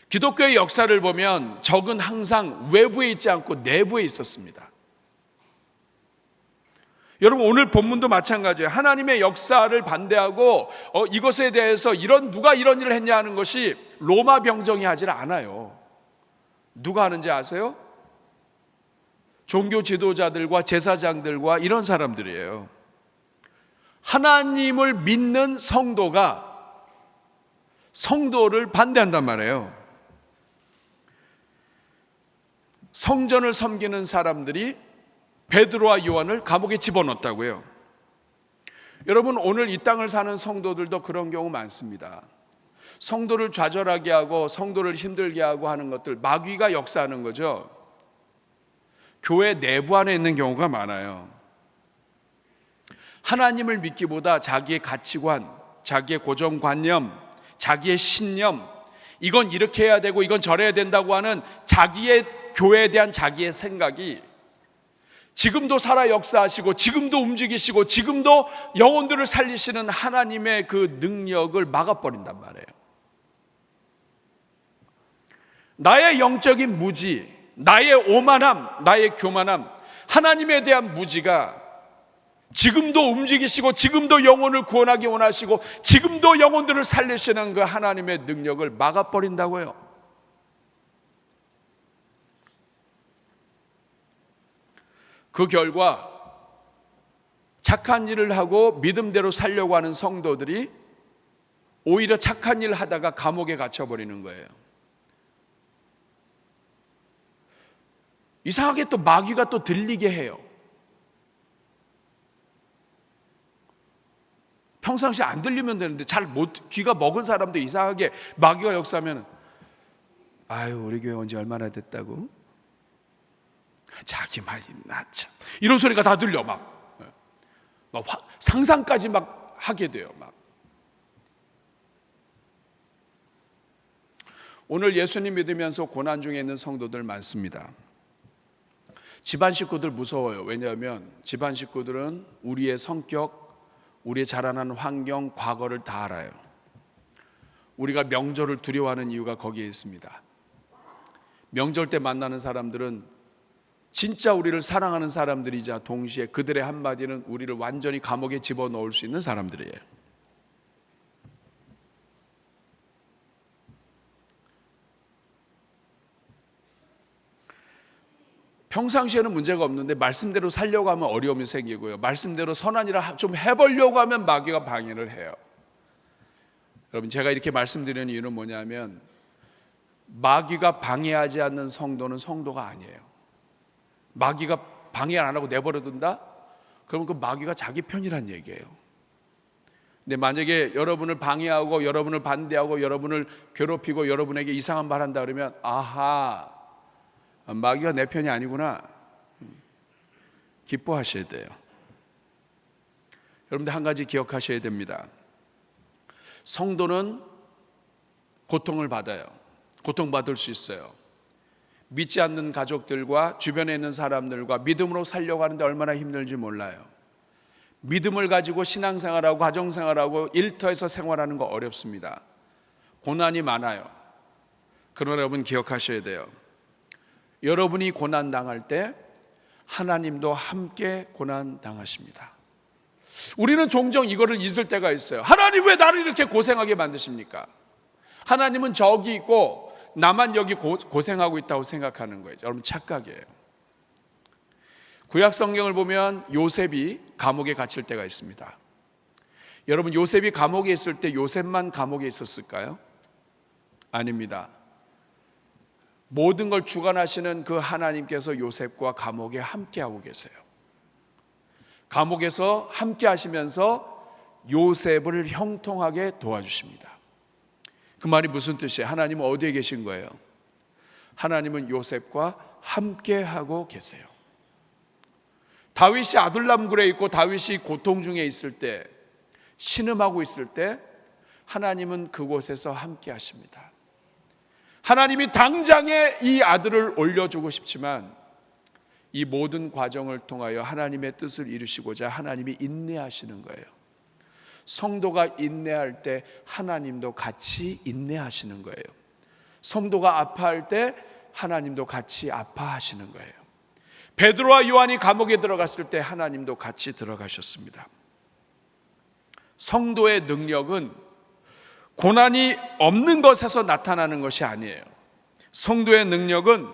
기독교의 역사를 보면 적은 항상 외부에 있지 않고 내부에 있었습니다. 여러분 오늘 본문도 마찬가지예요. 하나님의 역사를 반대하고 이것에 대해서 누가 이런 일을 했냐 하는 것이 로마 병정이 하질 않아요. 누가 하는지 아세요? 종교 지도자들과 제사장들과 이런 사람들이에요. 하나님을 믿는 성도가 성도를 반대한단 말이에요. 성전을 섬기는 사람들이 베드로와 요한을 감옥에 집어넣었다고요. 여러분 오늘 이 땅을 사는 성도들도 그런 경우 많습니다. 성도를 좌절하게 하고 성도를 힘들게 하고 하는 것들 마귀가 역사하는 거죠. 교회 내부 안에 있는 경우가 많아요. 하나님을 믿기보다 자기의 가치관, 자기의 고정관념, 자기의 신념, 이건 이렇게 해야 되고 이건 저래야 된다고 하는 자기의 교회에 대한 자기의 생각이 지금도 살아 역사하시고 지금도 움직이시고 지금도 영혼들을 살리시는 하나님의 그 능력을 막아버린단 말이에요. 나의 영적인 무지, 나의 오만함, 나의 교만함, 하나님에 대한 무지가 지금도 움직이시고 지금도 영혼을 구원하기 원하시고 지금도 영혼들을 살리시는 그 하나님의 능력을 막아버린다고요. 그 결과 착한 일을 하고 믿음대로 살려고 하는 성도들이 오히려 착한 일을 하다가 감옥에 갇혀버리는 거예요. 이상하게 또 마귀가 또 들리게 해요. 평상시에 안 들리면 되는데 귀가 먹은 사람도 이상하게 마귀가 역사하면 아유 우리 교회 온 지 얼마나 됐다고? 자기 말이 참 이런 소리가 다 들려 막 상상까지 막 하게 돼요. 막 오늘 예수님 믿으면서 고난 중에 있는 성도들 많습니다. 집안 식구들 무서워요. 왜냐하면 집안 식구들은 우리의 성격, 우리의 자라난 환경, 과거를 다 알아요. 우리가 명절을 두려워하는 이유가 거기에 있습니다. 명절 때 만나는 사람들은 진짜 우리를 사랑하는 사람들이자 동시에 그들의 한마디는 우리를 완전히 감옥에 집어넣을 수 있는 사람들이에요. 평상시에는 문제가 없는데 말씀대로 살려고 하면 어려움이 생기고요, 말씀대로 선한 일을 좀 해보려고 하면 마귀가 방해를 해요. 여러분, 제가 이렇게 말씀드리는 이유는 뭐냐면, 마귀가 방해하지 않는 성도는 성도가 아니에요. 마귀가 방해 안 하고 내버려둔다? 그러면 그 마귀가 자기 편이란 얘기예요. 근데 만약에 여러분을 방해하고 여러분을 반대하고 여러분을 괴롭히고 여러분에게 이상한 말 한다 그러면, 아하, 마귀가 내 편이 아니구나, 기뻐하셔야 돼요. 여러분들 한 가지 기억하셔야 됩니다. 성도는 고통을 받아요. 고통받을 수 있어요. 믿지 않는 가족들과 주변에 있는 사람들과 믿음으로 살려고 하는데 얼마나 힘들지 몰라요. 믿음을 가지고 신앙생활하고 가정생활하고 일터에서 생활하는 거 어렵습니다. 고난이 많아요. 그러나 여러분 기억하셔야 돼요. 여러분이 고난 당할 때 하나님도 함께 고난 당하십니다. 우리는 종종 이거를 잊을 때가 있어요. 하나님 왜 나를 이렇게 고생하게 만드십니까? 하나님은 저기 있고 나만 여기 고생하고 있다고 생각하는 거예요. 여러분, 착각이에요. 구약 성경을 보면 요셉이 감옥에 갇힐 때가 있습니다. 여러분, 요셉이 감옥에 있을 때 요셉만 감옥에 있었을까요? 아닙니다. 모든 걸 주관하시는 그 하나님께서 요셉과 감옥에 함께하고 계세요. 감옥에서 함께 하시면서 요셉을 형통하게 도와주십니다. 그 말이 무슨 뜻이에요? 하나님은 어디에 계신 거예요? 하나님은 요셉과 함께하고 계세요. 다윗이 아둘람굴에 있고 다윗이 고통 중에 있을 때, 신음하고 있을 때 하나님은 그곳에서 함께 하십니다. 하나님이 당장에 이 아들을 올려주고 싶지만 이 모든 과정을 통하여 하나님의 뜻을 이루시고자 하나님이 인내하시는 거예요. 성도가 인내할 때 하나님도 같이 인내하시는 거예요. 성도가 아파할 때 하나님도 같이 아파하시는 거예요. 베드로와 요한이 감옥에 들어갔을 때 하나님도 같이 들어가셨습니다. 성도의 능력은 고난이 없는 것에서 나타나는 것이 아니에요. 성도의 능력은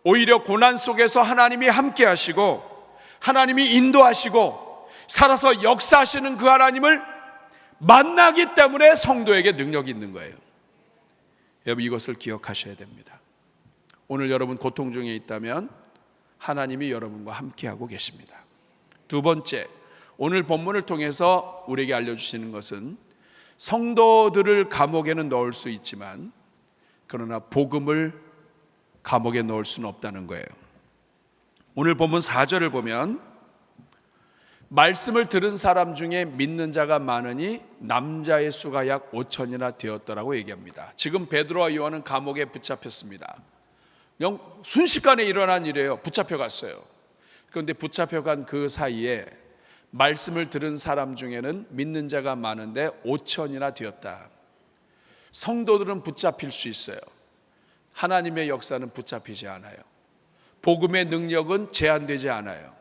오히려 고난 속에서 하나님이 함께 하시고 하나님이 인도하시고 살아서 역사하시는 그 하나님을 만나기 때문에 성도에게 능력이 있는 거예요. 여러분, 이것을 기억하셔야 됩니다. 오늘 여러분 고통 중에 있다면 하나님이 여러분과 함께하고 계십니다. 두 번째, 오늘 본문을 통해서 우리에게 알려주시는 것은 성도들을 감옥에는 넣을 수 있지만 그러나 복음을 감옥에 넣을 수는 없다는 거예요. 오늘 본문 4절을 보면 말씀을 들은 사람 중에 믿는 자가 많으니 남자의 수가 약 5천이나 되었더라고 얘기합니다. 지금 베드로와 요한은 감옥에 붙잡혔습니다. 순식간에 일어난 일이에요. 붙잡혀갔어요. 그런데 붙잡혀간 그 사이에 말씀을 들은 사람 중에는 믿는 자가 많은데 5천이나 되었다. 성도들은 붙잡힐 수 있어요. 하나님의 역사는 붙잡히지 않아요. 복음의 능력은 제한되지 않아요.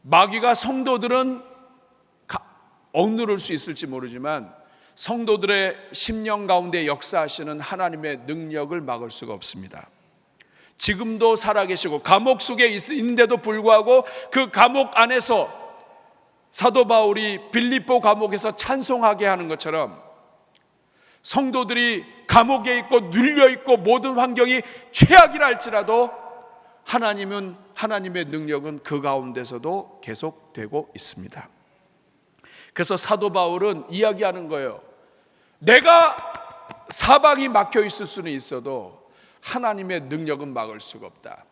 마귀가 성도들은 억누를 수 있을지 모르지만 성도들의 심령 가운데 역사하시는 하나님의 능력을 막을 수가 없습니다. 지금도 살아계시고 감옥 속에 있는데도 불구하고 그 감옥 안에서 사도 바울이 빌립보 감옥에서 찬송하게 하는 것처럼 성도들이 감옥에 있고 눌려있고 모든 환경이 최악이라 할지라도 하나님은, 하나님의 능력은 그 가운데서도 계속되고 있습니다. 그래서 사도 바울은 이야기하는 거예요. 내가 사방이 막혀 있을 수는 있어도 하나님의 능력은 막을 수가 없다.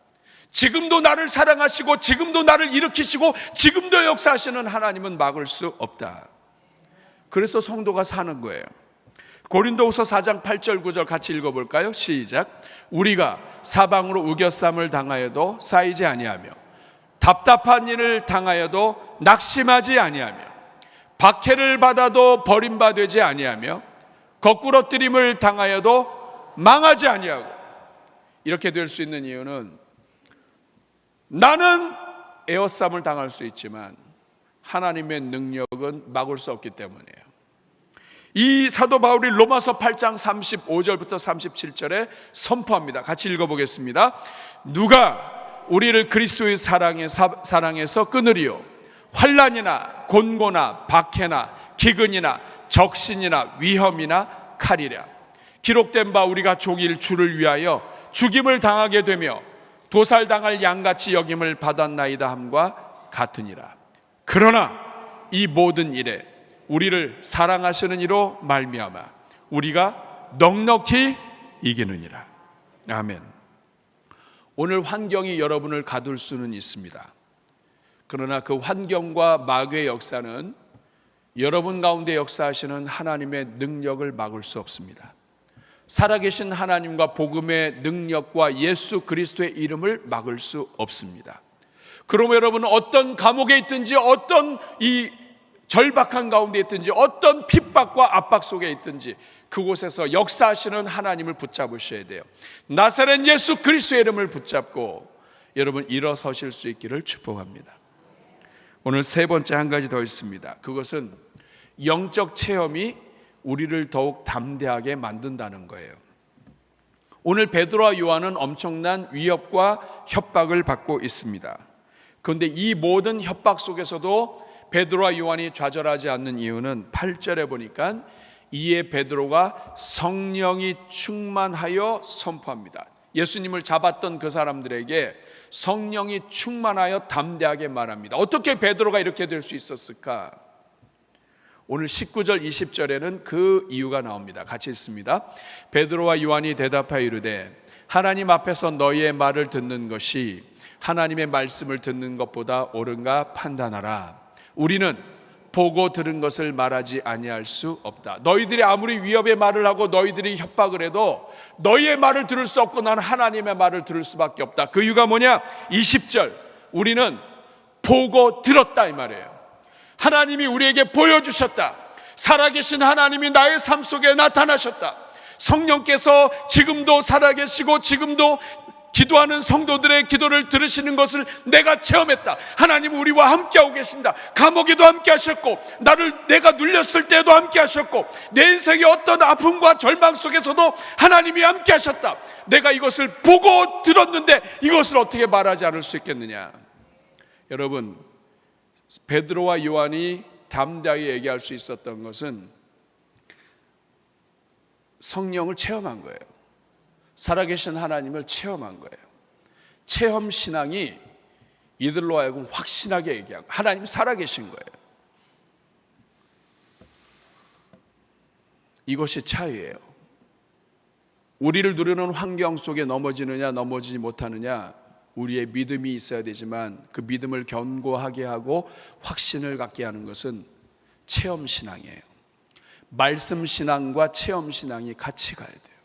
지금도 나를 사랑하시고 지금도 나를 일으키시고 지금도 역사하시는 하나님은 막을 수 없다. 그래서 성도가 사는 거예요. 고린도후서 4장 8절 9절 같이 읽어볼까요? 시작. 우리가 사방으로 우겨쌈을 당하여도 쌓이지 아니하며 답답한 일을 당하여도 낙심하지 아니하며 박해를 받아도 버림받지 아니하며 거꾸러뜨림을 당하여도 망하지 아니하고, 이렇게 될 수 있는 이유는 나는 에워싸움을 당할 수 있지만 하나님의 능력은 막을 수 없기 때문이에요. 이 사도 바울이 로마서 8장 35절부터 37절에 선포합니다. 같이 읽어보겠습니다. 누가 우리를 그리스도의 사랑에서 끊으리요? 환난이나 곤고나 박해나 기근이나 적신이나 위험이나 칼이랴. 기록된 바 우리가 종일 주를 위하여 죽임을 당하게 되며 도살당할 양같이 여김을 받았나이다 함과 같으니라. 그러나 이 모든 일에 우리를 사랑하시는 이로 말미암아 우리가 넉넉히 이기느니라. 아멘. 오늘 환경이 여러분을 가둘 수는 있습니다. 그러나 그 환경과 마귀의 역사는 여러분 가운데 역사하시는 하나님의 능력을 막을 수 없습니다. 살아계신 하나님과 복음의 능력과 예수 그리스도의 이름을 막을 수 없습니다. 그러면 여러분은 어떤 감옥에 있든지 어떤 이 절박한 가운데 있든지 어떤 핍박과 압박 속에 있든지 그곳에서 역사하시는 하나님을 붙잡으셔야 돼요. 나사렛 예수 그리스도의 이름을 붙잡고 여러분 일어서실 수 있기를 축복합니다. 오늘 세 번째 한 가지 더 있습니다. 그것은 영적 체험이 우리를 더욱 담대하게 만든다는 거예요. 오늘 베드로와 요한은 엄청난 위협과 협박을 받고 있습니다. 그런데 이 모든 협박 속에서도 베드로와 요한이 좌절하지 않는 이유는 8절에 보니까 이에 베드로가 성령이 충만하여 선포합니다. 예수님을 잡았던 그 사람들에게 성령이 충만하여 담대하게 말합니다. 어떻게 베드로가 이렇게 될 수 있었을까? 오늘 19절 20절에는 그 이유가 나옵니다. 같이 읽습니다. 베드로와 요한이 대답하여 이르되 하나님 앞에서 너희의 말을 듣는 것이 하나님의 말씀을 듣는 것보다 옳은가 판단하라. 우리는 보고 들은 것을 말하지 아니할 수 없다. 너희들이 아무리 위협의 말을 하고 너희들이 협박을 해도 너희의 말을 들을 수 없고 나는 하나님의 말을 들을 수밖에 없다. 그 이유가 뭐냐? 20절 우리는 보고 들었다 이 말이에요. 하나님이 우리에게 보여주셨다. 살아계신 하나님이 나의 삶 속에 나타나셨다. 성령께서 지금도 살아계시고 지금도 기도하는 성도들의 기도를 들으시는 것을 내가 체험했다. 하나님 우리와 함께하고 계신다. 감옥에도 함께 하셨고 내가 눌렸을 때도 함께 하셨고 내 인생의 어떤 아픔과 절망 속에서도 하나님이 함께 하셨다. 내가 이것을 보고 들었는데 이것을 어떻게 말하지 않을 수 있겠느냐. 여러분 베드로와 요한이 담대하게 얘기할 수 있었던 것은 성령을 체험한 거예요. 살아계신 하나님을 체험한 거예요. 체험 신앙이 이들로 하여금 확신하게 얘기하고 하나님 살아계신 거예요. 이것이 차이예요. 우리를 누르는 환경 속에 넘어지느냐 넘어지지 못하느냐 우리의 믿음이 있어야 되지만 그 믿음을 견고하게 하고 확신을 갖게 하는 것은 체험 신앙이에요. 말씀 신앙과 체험 신앙이 같이 가야 돼요.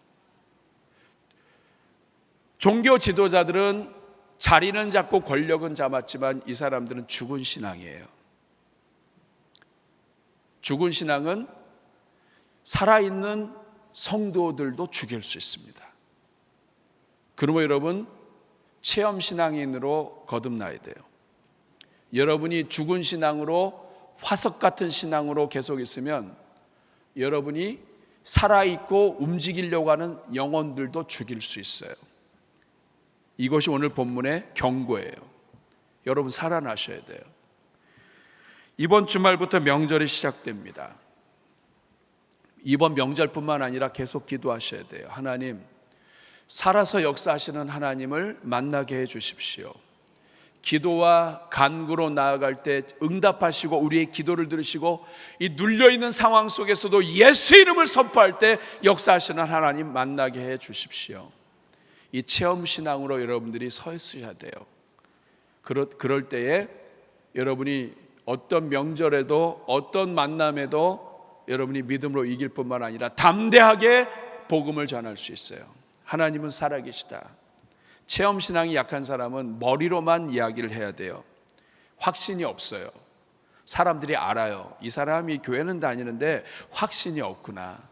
종교 지도자들은 자리는 잡고 권력은 잡았지만 이 사람들은 죽은 신앙이에요. 죽은 신앙은 살아있는 성도들도 죽일 수 있습니다. 그러므로 여러분 체험 신앙인으로 거듭나야 돼요. 여러분이 죽은 신앙으로 화석 같은 신앙으로 계속 있으면 여러분이 살아있고 움직이려고 하는 영혼들도 죽일 수 있어요. 이것이 오늘 본문의 경고예요. 여러분 살아나셔야 돼요. 이번 주말부터 명절이 시작됩니다. 이번 명절뿐만 아니라 계속 기도하셔야 돼요. 하나님, 살아서 역사하시는 하나님을 만나게 해 주십시오. 기도와 간구로 나아갈 때 응답하시고 우리의 기도를 들으시고 이 눌려있는 상황 속에서도 예수 이름을 선포할 때 역사하시는 하나님 만나게 해 주십시오. 이 체험신앙으로 여러분들이 서 있어야 돼요. 그럴 때에 여러분이 어떤 명절에도 어떤 만남에도 여러분이 믿음으로 이길 뿐만 아니라 담대하게 복음을 전할 수 있어요. 하나님은 살아계시다. 체험신앙이 약한 사람은 머리로만 이야기를 해야 돼요. 확신이 없어요. 사람들이 알아요. 이 사람이 교회는 다니는데 확신이 없구나.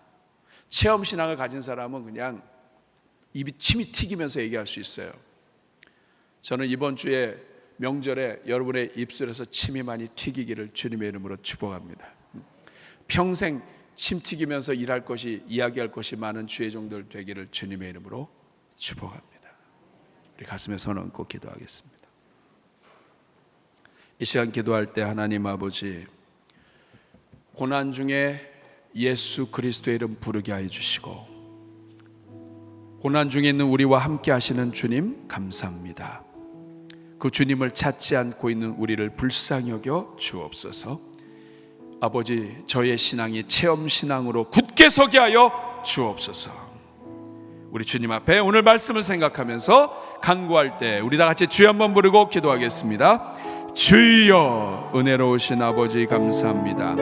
체험신앙을 가진 사람은 그냥 입이 침이 튀기면서 얘기할 수 있어요. 저는 이번 주에 명절에 여러분의 입술에서 침이 많이 튀기기를 주님의 이름으로 축복합니다. 평생 침 튀기면서 일할 것이, 이야기할 것이 많은 주의 종들 되기를 주님의 이름으로 축복합니다. 우리 가슴에 손 얹고 기도하겠습니다. 이 시간 기도할 때 하나님 아버지, 고난 중에 예수 그리스도의 이름 부르게 하여 주시고, 고난 중에 있는 우리와 함께 하시는 주님 감사합니다. 그 주님을 찾지 않고 있는 우리를 불쌍히 여겨 주옵소서. 아버지, 저의 신앙이 체험 신앙으로 굳게 서게 하여 주옵소서. 우리 주님 앞에 오늘 말씀을 생각하면서 간구할 때 우리 다 같이 주여 한번 부르고 기도하겠습니다. 주여, 은혜로우신 아버지 감사합니다.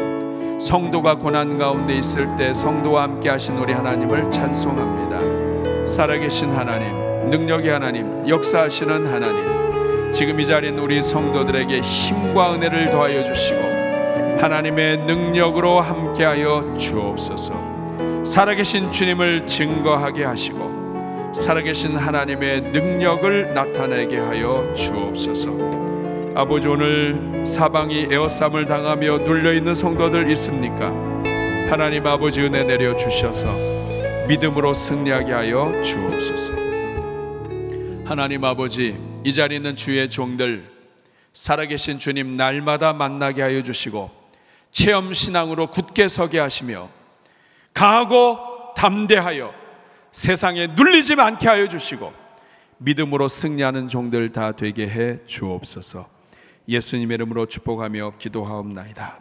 성도가 고난 가운데 있을 때 성도와 함께 하신 우리 하나님을 찬송합니다. 살아계신 하나님, 능력의 하나님, 역사하시는 하나님, 지금 이 자리에 있는 우리 성도들에게 힘과 은혜를 더하여 주시고 하나님의 능력으로 함께하여 주옵소서. 살아계신 주님을 증거하게 하시고 살아계신 하나님의 능력을 나타내게 하여 주옵소서. 아버지, 오늘 사방이 에워싸움을 당하며 눌려있는 성도들 있습니까? 하나님 아버지, 은혜 내려 주셔서 믿음으로 승리하게 하여 주옵소서. 하나님 아버지, 이 자리에 있는 주의 종들 살아계신 주님 날마다 만나게 하여 주시고 체험 신앙으로 굳게 서게 하시며 강하고 담대하여 세상에 눌리지 않게 하여 주시고 믿음으로 승리하는 종들 다 되게 해 주옵소서. 예수님의 이름으로 축복하며 기도하옵나이다.